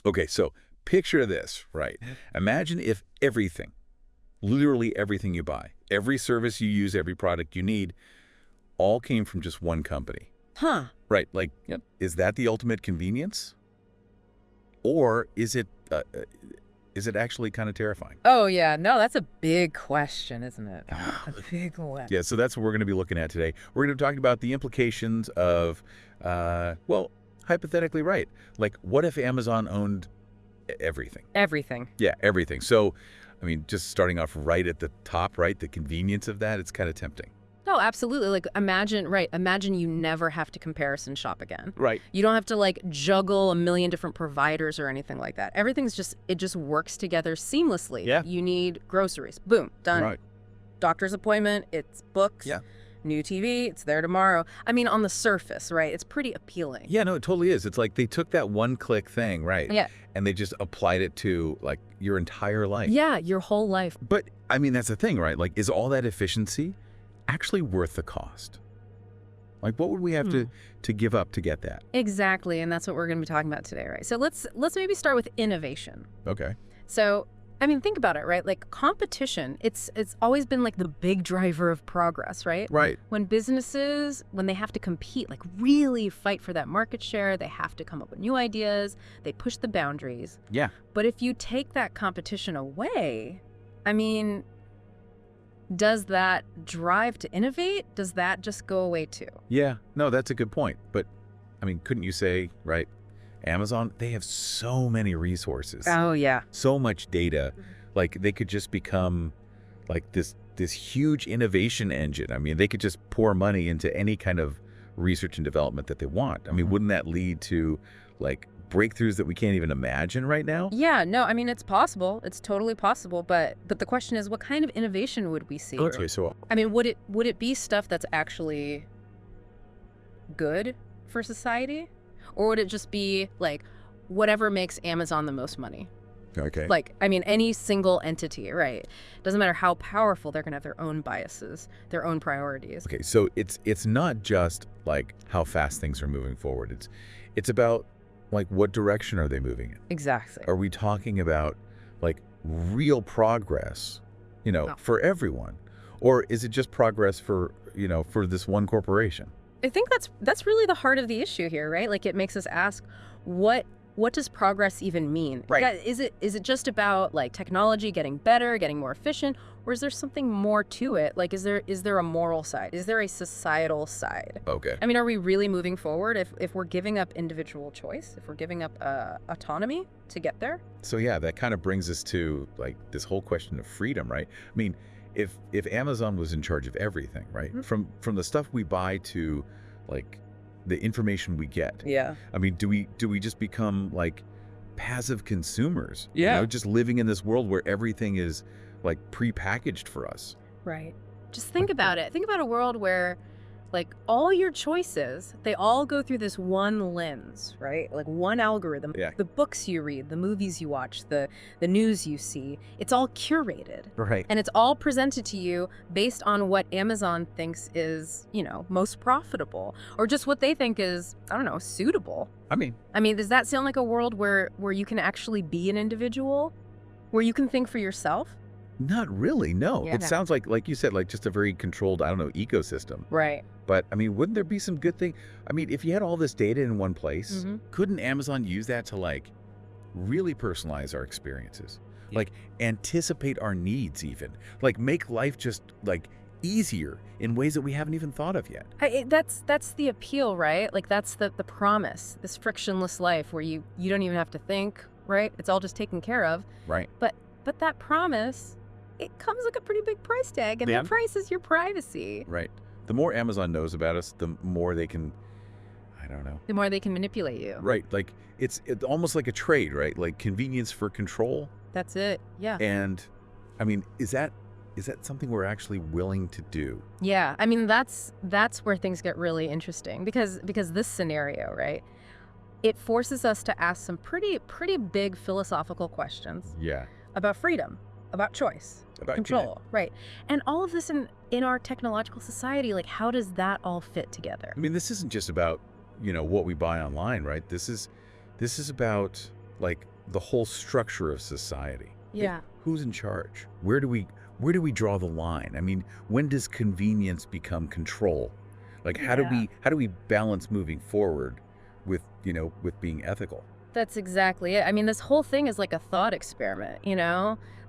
Okay, so picture this, right? Imagine if everything, literally everything you buy, every service you use, every product you need, all came from just one company. Huh. Right, like, Yep. is that the ultimate convenience? Or is it actually kind of terrifying? Oh, yeah. No, that's a big question, isn't it? A big one. Yeah, so that's what we're going to be looking at today. We're going to be talking about the implications of, well, hypothetically, right. Like, what if Amazon owned everything? Everything. Yeah, everything. So, I mean, just starting off right at the top, right, the convenience of that, it's kind of tempting. No, absolutely. Like, imagine you never have to comparison shop again. Right. You don't have to, like, juggle a million different providers or anything like that. It just works together seamlessly. Yeah. You need groceries. Boom. Done. Right. Doctor's appointment. It's books. Yeah. New TV. It's there tomorrow. I mean, on the surface, right? It's pretty appealing. Yeah, no, it totally is. It's like they took that one-click thing, right? Yeah. And they just applied it to, like, your entire life. Yeah, your whole life. But, I mean, that's the thing, right? Like, is all that efficiency actually worth the cost? Like, what would we have to give up to get that? Exactly, and that's what we're going to be talking about today, right? So let's maybe start with innovation. Okay. So, I mean, think about it, right? Like, competition, it's always been like the big driver of progress, right? Right. When businesses, when they have to compete, like really fight for that market share, they have to come up with new ideas, they push the boundaries. Yeah. But if you take that competition away, I mean, does that drive to innovate? Does that just go away too? Yeah. No, that's a good point. But, I mean, couldn't you say, right, Amazon, they have so many resources. Oh, yeah. So much data. Like, they could just become, like, this huge innovation engine. I mean, they could just pour money into any kind of research and development that they want. I mean, wouldn't that lead to, like, breakthroughs that we can't even imagine right now? Yeah, no, I mean, it's possible. It's totally possible. But the question is, what kind of innovation would we see? Okay, so I mean, would it be stuff that's actually good for society? Or would it just be, like, whatever makes Amazon the most money? okay. Like, I mean, any single entity, right? Doesn't matter how powerful, they're going to have their own biases, their own priorities. Okay, so it's not just like how fast things are moving forward. It's about, like, what direction are they moving in? Exactly. Are we talking about, like, real progress, Oh. for everyone? Or is it just progress for, for this one corporation? I think that's really the heart of the issue here, right? Like, it makes us ask, what does progress even mean? Right. Yeah, is it just about, like, technology getting better, getting more efficient, or is there something more to it? Like, is there a moral side? Is there a societal side? Okay. I mean, are we really moving forward if we're giving up individual choice, if we're giving up autonomy to get there? So yeah, that kind of brings us to, like, this whole question of freedom, right? I mean, if Amazon was in charge of everything, right? From the stuff we buy to, like, the information we get. Yeah. I mean, do we just become, like, passive consumers? Yeah. Just living in this world where everything is, like, prepackaged for us. Right. Just think about it. Think about a world where, like, all your choices, they all go through this one lens, right? Like, one algorithm. Yeah. The books you read, the movies you watch, the news you see, it's all curated. Right. And it's all presented to you based on what Amazon thinks is, most profitable, or just what they think is, I don't know, suitable. I mean, Does that sound like a world where you can actually be an individual? Where you can think for yourself? not really, no. Yeah. It sounds like you said, like, just a very controlled, I don't know, ecosystem. Right. But, I mean, wouldn't there be some good thing? I mean, if you had all this data in one place, couldn't Amazon use that to, like, really personalize our experiences? Yeah. Like, anticipate our needs even. Like, make life just, like, easier in ways that we haven't even thought of yet. That's the appeal, right? Like, that's the promise, this frictionless life where you don't even have to think, right? It's all just taken care of. Right. But that promise, it comes with a pretty big price tag, and Yeah. the price is your privacy. Right. The more Amazon knows about us, the more they can, I don't know. The more they can manipulate you. Right. Like, it's almost like a trade, right? Like, convenience for control. That's it. Yeah. And, I mean, is that something we're actually willing to do? Yeah. I mean, that's where things get really interesting, because this scenario, right? It forces us to ask some pretty big philosophical questions Yeah. about freedom, about choice, About control, right? And all of this in our technological society, like, how does that all fit together? I mean, this isn't just about, what we buy online, right? This is about, like the whole structure of society. Yeah. Who's in charge? Where do we draw the line? I mean, when does convenience become control? Like how do we balance moving forward with, with being ethical? That's exactly it. I mean, this whole thing is like a thought experiment,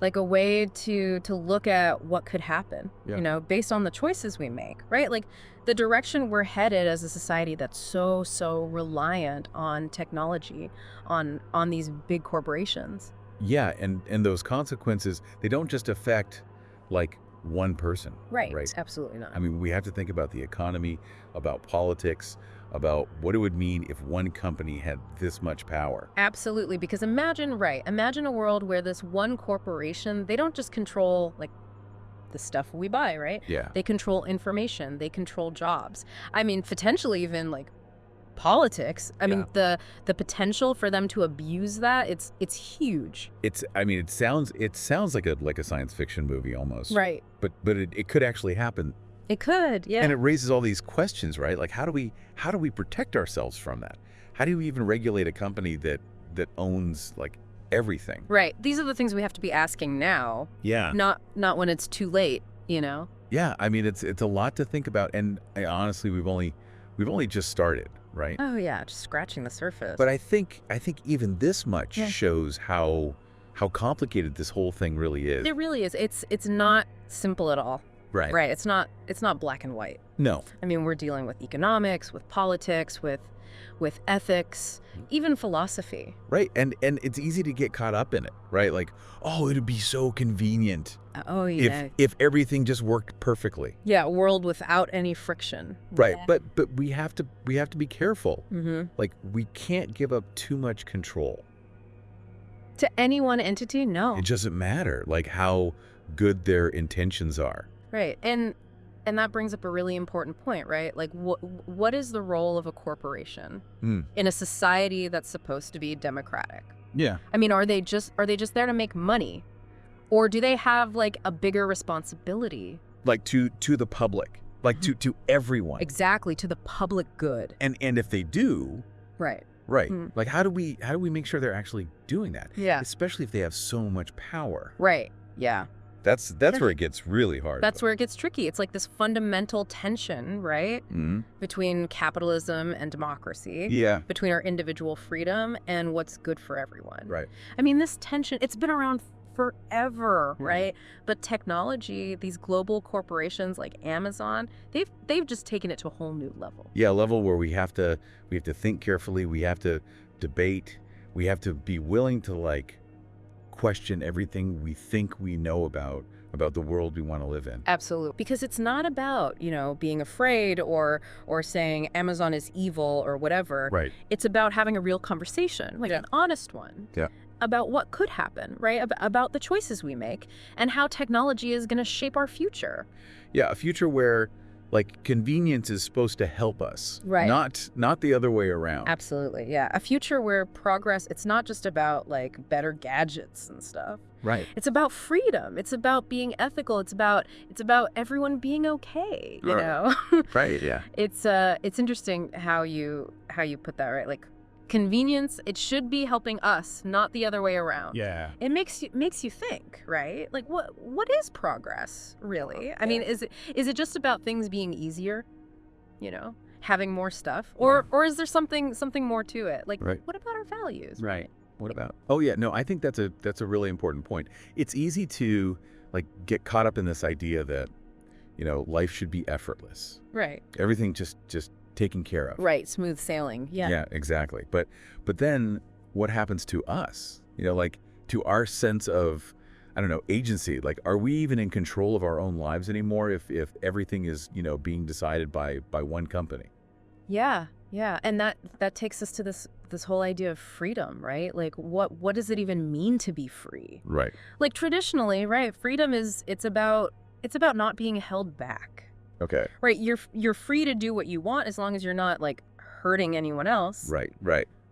like a way to look at what could happen, Yeah. based on the choices we make, right? Like the direction we're headed as a society that's so reliant on technology, on these big corporations. Yeah, and those consequences, they don't just affect like one person, Right. right? Absolutely not. I mean, we have to think about the economy, about politics, about what it would mean if one company had this much power. Absolutely, because imagine a world where this one corporation, they don't just control like the stuff we buy, right? Yeah. They control information, they control jobs. I mean, potentially even like politics. I mean, the potential for them to abuse that, it's huge. It sounds like a science fiction movie almost. Right. But it could actually happen. It could, yeah. And it raises all these questions, right? Like how do we protect ourselves from that? How do you even regulate a company that owns like everything? Right. These are the things we have to be asking now, Yeah. not when it's too late, Yeah, I mean it's a lot to think about, and honestly we've only just started, right? Oh yeah, just scratching the surface. But I think even this much Yeah. shows how complicated this whole thing really is. It really is. It's not simple at all. Right. Right. It's not black and white. No. I mean, we're dealing with economics, with politics, with ethics, even philosophy. Right. And it's easy to get caught up in it, right? Like, oh, it'd be so convenient Oh yeah. if everything just worked perfectly. Yeah, a world without any friction. Right. Yeah. But we have to be careful. Mm-hmm. Like we can't give up too much control. To any one entity, no. It doesn't matter like how good their intentions are. Right. And that brings up a really important point, right? Like what is the role of a corporation Mm. in a society that's supposed to be democratic? Yeah. I mean, are they just there to make money? Or do they have like a bigger responsibility? Like to the public, like to everyone. Exactly, to the public good. And if they do, Right. right. Mm. Like how do we make sure they're actually doing that? Yeah. Especially if they have so much power. Right. Yeah. That's where it gets really hard. That's where it gets tricky. It's like this fundamental tension, right? Mm-hmm. Between capitalism and democracy. Yeah. Between our individual freedom and what's good for everyone. Right. I mean, this tension, it's been around forever, right? But technology, these global corporations like Amazon, they've just taken it to a whole new level. Yeah, a level where we have to think carefully, we have to debate, we have to be willing to like question everything we think we know about the world we want to live in. Absolutely. Because it's not about, being afraid or saying Amazon is evil or whatever. Right. It's about having a real conversation, like an honest one. Yeah. About what could happen, right? About the choices we make and how technology is going to shape our future. Yeah, a future where like convenience is supposed to help us. Right. Not the other way around. Absolutely. Yeah. A future where progress, it's not just about like better gadgets and stuff. Right. It's about freedom. It's about being ethical. It's about everyone being okay, you know. Right, yeah. It's interesting how you put that, right? Like convenience, it should be helping us, not the other way around. Yeah. It makes you think, right? Like what is progress really? I mean, is it just about things being easier? Having more stuff? Or is there something more to it? Like what about our values? Right. What about? Oh yeah, no, I think that's a really important point. It's easy to like get caught up in this idea that life should be effortless. Right. Everything just taken care of. Right, smooth sailing. Yeah. Yeah, exactly. But then what happens to us? Like to our sense of, I don't know, agency. Like, are we even in control of our own lives anymore if everything is, being decided by one company? Yeah. Yeah. And that takes us to this whole idea of freedom, right? Like what does it even mean to be free? Right. Like traditionally, right, freedom it's about not being held back. Okay. Right, you're free to do what you want as long as you're not like hurting anyone else. Right.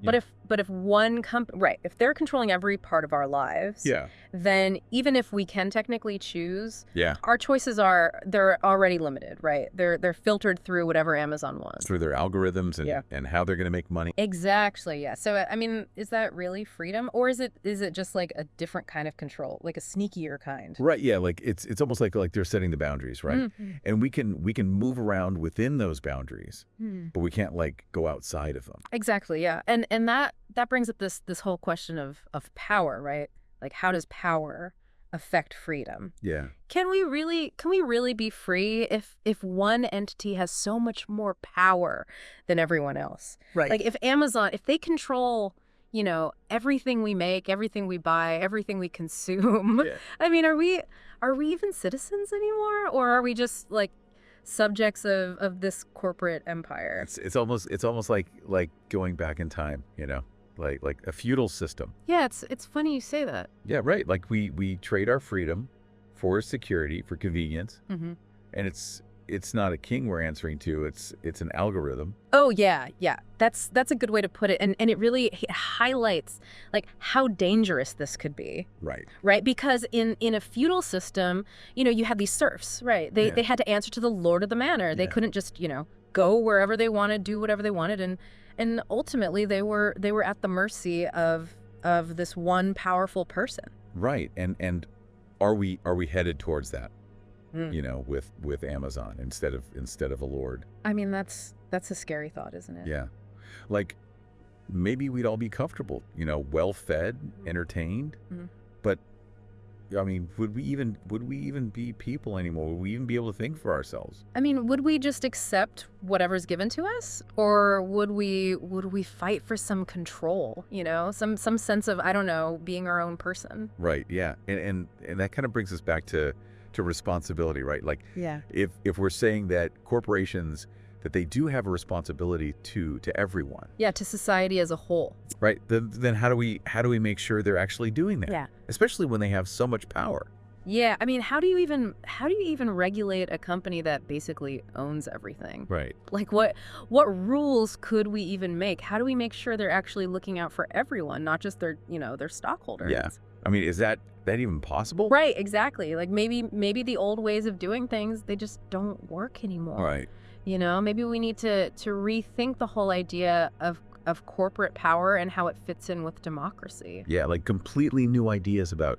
But But if one company, right, if they're controlling every part of our lives, Yeah. then even if we can technically choose, Yeah. our choices they're already limited, right? They're filtered through whatever Amazon wants. Through their algorithms and, Yeah. and how they're going to make money. Exactly, yeah. So, I mean, is that really freedom, or is it just like a different kind of control, like a sneakier kind? Right. Yeah. Like it's almost like they're setting the boundaries, right? Mhm. And we can move around within those boundaries, but we can't like go outside of them. Exactly, yeah. And that brings up this whole question of power, right? Like, how does power affect freedom? Yeah. Can we really be free if one entity has so much more power than everyone else? Right. Like, if Amazon, if they control, everything we make, everything we buy, everything we consume, Yeah. I mean, are we even citizens anymore, or are we just like subjects of this corporate empire? It's almost like going back in time, like a feudal system. Yeah, it's funny you say that. Yeah, right. Like we trade our freedom for security, for convenience, Mm-hmm. and it's not a king we're answering to. It's an algorithm. Oh yeah, yeah. That's a good way to put it, and it really highlights like how dangerous this could be. Right. Right, because in a feudal system, you had these serfs, right? They Yeah. they had to answer to the lord of the manor. They Yeah. couldn't just go wherever they wanted, do whatever they wanted, and ultimately they were at the mercy of this one powerful person. Right. And are we headed towards that? Mm. With Amazon instead of a lord. I mean, that's a scary thought, isn't it? Yeah. Like maybe we'd all be comfortable, well fed, entertained. Mhm. But I mean, would we even be people anymore? Would we even be able to think for ourselves? I mean, would we just accept whatever's given to us, or would we fight for some control? Some sense of, I don't know, being our own person. Right. Yeah. And that kind of brings us back to responsibility, right? Like Yeah. if we're saying that corporations, that they do have a responsibility to everyone, Yeah, to society as a whole. right? Then how do we make sure they're actually doing that? Yeah. Especially when they have so much power. Yeah, I mean, how do you even regulate a company that basically owns everything? Right. Like, what rules could we even make? How do we make sure they're actually looking out for everyone, not just their stockholders? Yeah. I mean, is that even possible? Right, exactly. Like, maybe the old ways of doing things, they just don't work anymore. Right. Maybe we need to rethink the whole idea of corporate power and how it fits in with democracy. Yeah, like completely new ideas about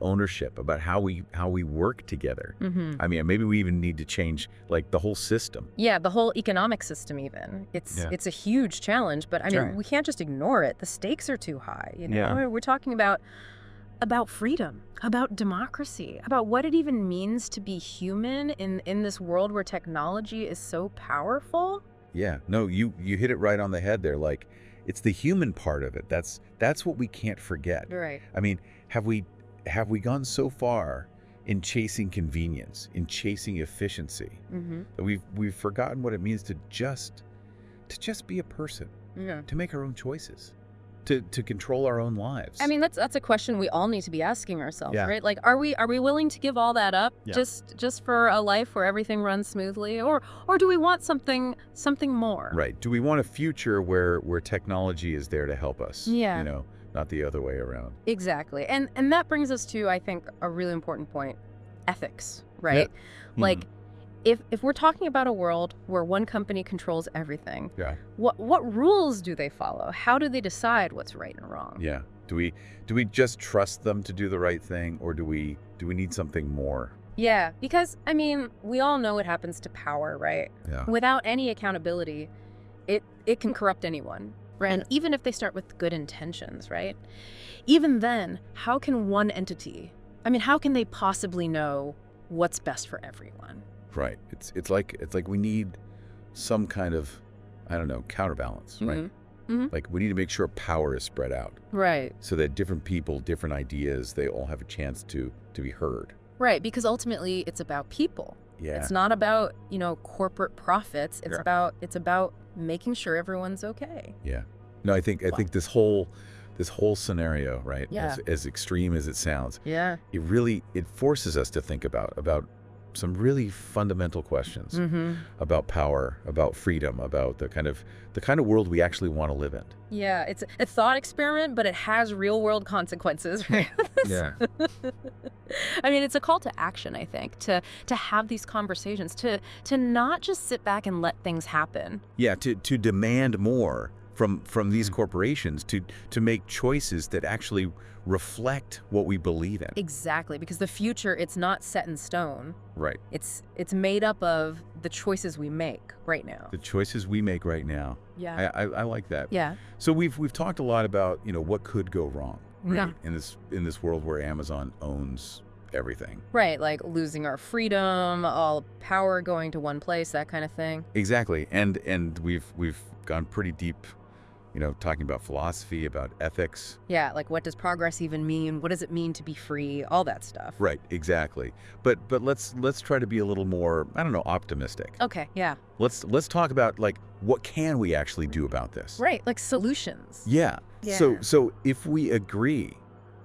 ownership, about how we work together. Mm-hmm. I mean, maybe we even need to change like the whole system. Yeah, the whole economic system even. It's a huge challenge, but I mean, Right. we can't just ignore it. The stakes are too high, Yeah. We're talking about freedom, about democracy, about what it even means to be human in this world where technology is so powerful. Yeah. No, you hit it right on the head there. Like it's the human part of it. That's what we can't forget. Right. I mean, have we gone so far in chasing convenience, in chasing efficiency, Mm-hmm. that we've forgotten what it means to just be a person, Yeah. to make our own choices, to control our own lives. I mean, that's a question we all need to be asking ourselves, Yeah. right? Like, are we willing to give all that up Yeah. just for a life where everything runs smoothly, or do we want something more? Right. Do we want a future where technology is there to help us? Yeah. Not the other way around. Exactly. And that brings us to, I think, a really important point, ethics, right? Mhm. Like, if we're talking about a world where one company controls everything, Yeah. what rules do they follow? How do they decide what's right and wrong? Yeah. Do we just trust them to do the right thing, or do we need something more? Yeah, because, I mean, we all know what happens to power, right? Yeah. Without any accountability, it can corrupt anyone. Right. And even if they start with good intentions, right? Even then, how can one entity, how can they possibly know what's best for everyone? Right. It's like we need some kind of, I don't know, counterbalance, right? Mm-hmm. Mm-hmm. Like we need to make sure power is spread out Right. so that different people, different ideas, they all have a chance to be heard. Right, because ultimately it's about people. Yeah. It's not about, corporate profits. It's Yeah. about making sure everyone's okay. Yeah. No, I think this whole scenario, right? Yeah. As extreme as it sounds, Yeah. it forces us to think about some really fundamental questions Mm-hmm. about power, about freedom, about the kind of world we actually want to live in. Yeah, it's a thought experiment, but it has real world consequences, right? Yeah. I mean, it's a call to action, I think, to have these conversations, to not just sit back and let things happen. Yeah, to demand more from these corporations, to make choices that actually reflect what we believe in. Exactly, because the future, it's not set in stone. Right. It's made up of the choices we make right now. The choices we make right now. Yeah. I like that. Yeah. So we've talked a lot about, what could go wrong, Yeah. in this world where Amazon owns everything. Right, like losing our freedom, all power going to one place, that kind of thing. Exactly. And we've gone pretty deep, talking about philosophy, about ethics. Yeah, like what does progress even mean? What does it mean to be free? All that stuff. Right, exactly. But let's try to be a little more, I don't know, optimistic. Okay, yeah. Let's talk about, like, what can we actually do about this? Right, like solutions. Yeah. Yeah. So if we agree,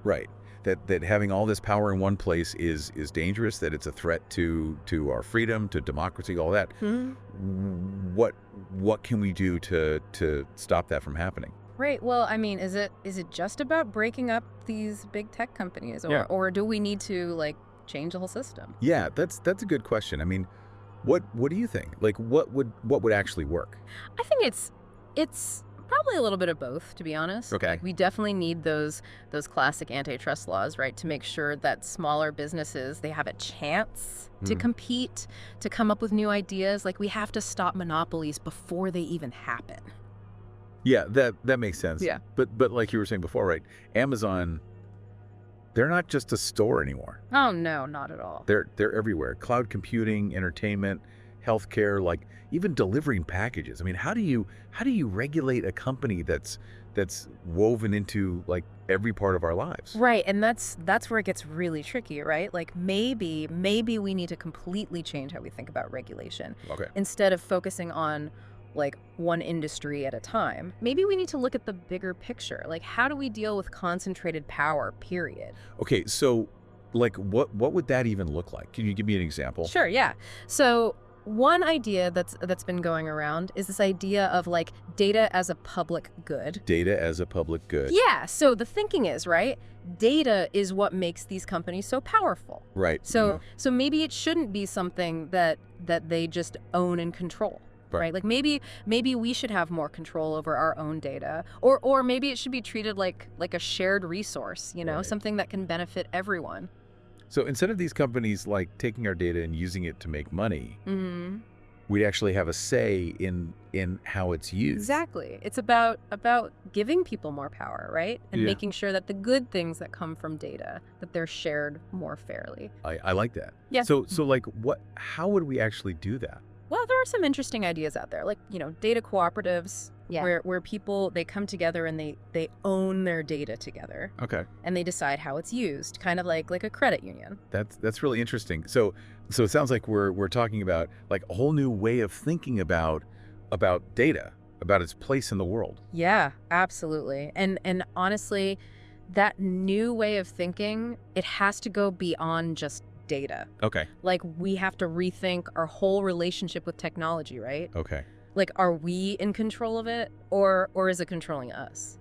right, that having all this power in one place is dangerous, that it's a threat to our freedom, to democracy, all that, Hmm. what can we do to stop that from happening? Right. Well, I mean, is it just about breaking up these big tech companies, or Yeah. or do we need to like change the whole system? Yeah, that's a good question. I mean, what do you think? Like, what would actually work? I think it's probably a little bit of both, to be honest. Okay. Like, we definitely need those classic antitrust laws, right, to make sure that smaller businesses, they have a chance to compete, to come up with new ideas. Like, we have to stop monopolies before they even happen. Yeah, that makes sense. Yeah. But like you were saying before, right? Amazon, they're not just a store anymore. Oh no, not at all. They're everywhere. Cloud computing, entertainment, healthcare, like even delivering packages. I mean, how do you regulate a company that's woven into like every part of our lives? Right, and that's where it gets really tricky, right? Like maybe we need to completely change how we think about regulation. Okay. Instead of focusing on like one industry at a time. Maybe we need to look at the bigger picture. Like, how do we deal with concentrated power, period? Okay, so like what would that even look like? Can you give me an example? Sure, yeah. So one idea that's been going around is this idea of like data as a public good. Data as a public good. Yeah, so the thinking is, right? Data is what makes these companies so powerful. Right. So maybe it shouldn't be something that they just own and control. Right? Like maybe we should have more control over our own data, or maybe it should be treated like a shared resource, Right. something that can benefit everyone. So instead of these companies like taking our data and using it to make money, Mm-hmm. we'd actually have a say in how it's used. Exactly. It's about giving people more power, right? And Yeah. making sure that the good things that come from data, that they're shared more fairly. I like that. Yeah. So like how would we actually do that? Well, there are some interesting ideas out there, like, data cooperatives, where people, they come together and they own their data together, Okay. and they decide how it's used, kind of like a credit union. That's really interesting. So it sounds like we're talking about like a whole new way of thinking about data, about its place in the world. Yeah, absolutely. And honestly, that new way of thinking, it has to go beyond just data. Okay. Like, we have to rethink our whole relationship with technology, right? Okay. Like, are we in control of it, or is it controlling us?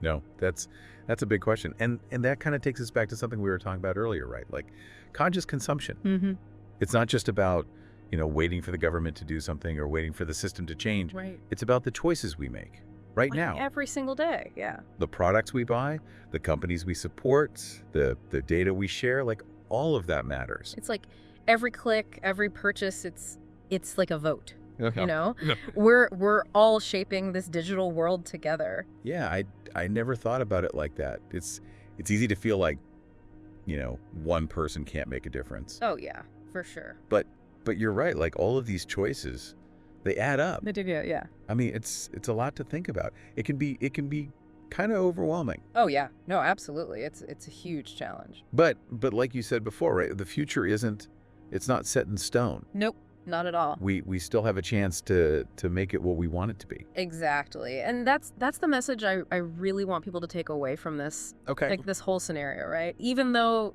No, that's a big question. And that kind of takes us back to something we were talking about earlier, right? Like conscious consumption. Mm-hmm. It's not just about, waiting for the government to do something or waiting for the system to change. Right. It's about the choices we make right now. Every single day, yeah. The products we buy, the companies we support, the data we share, like all of that matters. It's like every click, every purchase, it's like a vote. Okay. Yeah. We're all shaping this digital world together. Yeah, I never thought about it like that. It's easy to feel like, one person can't make a difference. Oh yeah, for sure. But you're right, like all of these choices, they add up. They do, yeah. I mean, it's a lot to think about. It can be kind of overwhelming. Oh yeah, no, absolutely. It's a huge challenge. But like you said before, right? The future it's not set in stone. Nope, not at all. We still have a chance to make it what we want it to be. Exactly. And that's the message I really want people to take away from this, Okay. like this whole scenario, right? Even though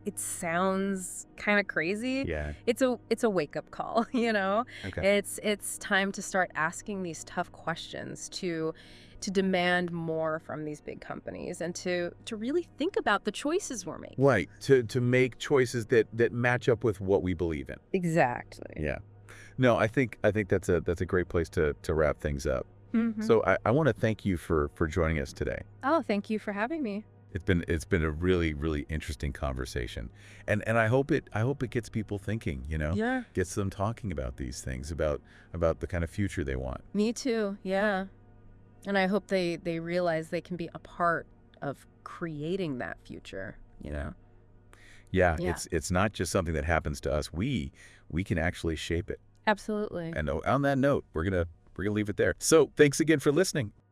it sounds kind of crazy. Yeah. It's a wake-up call, you know? Okay. It's time to start asking these tough questions, to demand more from these big companies, and to really think about the choices we're making. Right. To make choices that match up with what we believe in. Exactly. Yeah. No, I think that's a great place to wrap things up. Hmm. So I want to thank you for joining us today. Oh, thank you for having me. It's been a really, really interesting conversation. And I hope it gets people thinking, Yeah. gets them talking about these things, about the kind of future they want. Me too. Yeah. And I hope they realize they can be a part of creating that future, you know? Yeah, Yeah. it's not just something that happens to us. We can actually shape it. Absolutely. And on that note, we're gonna leave it there. So thanks again for listening.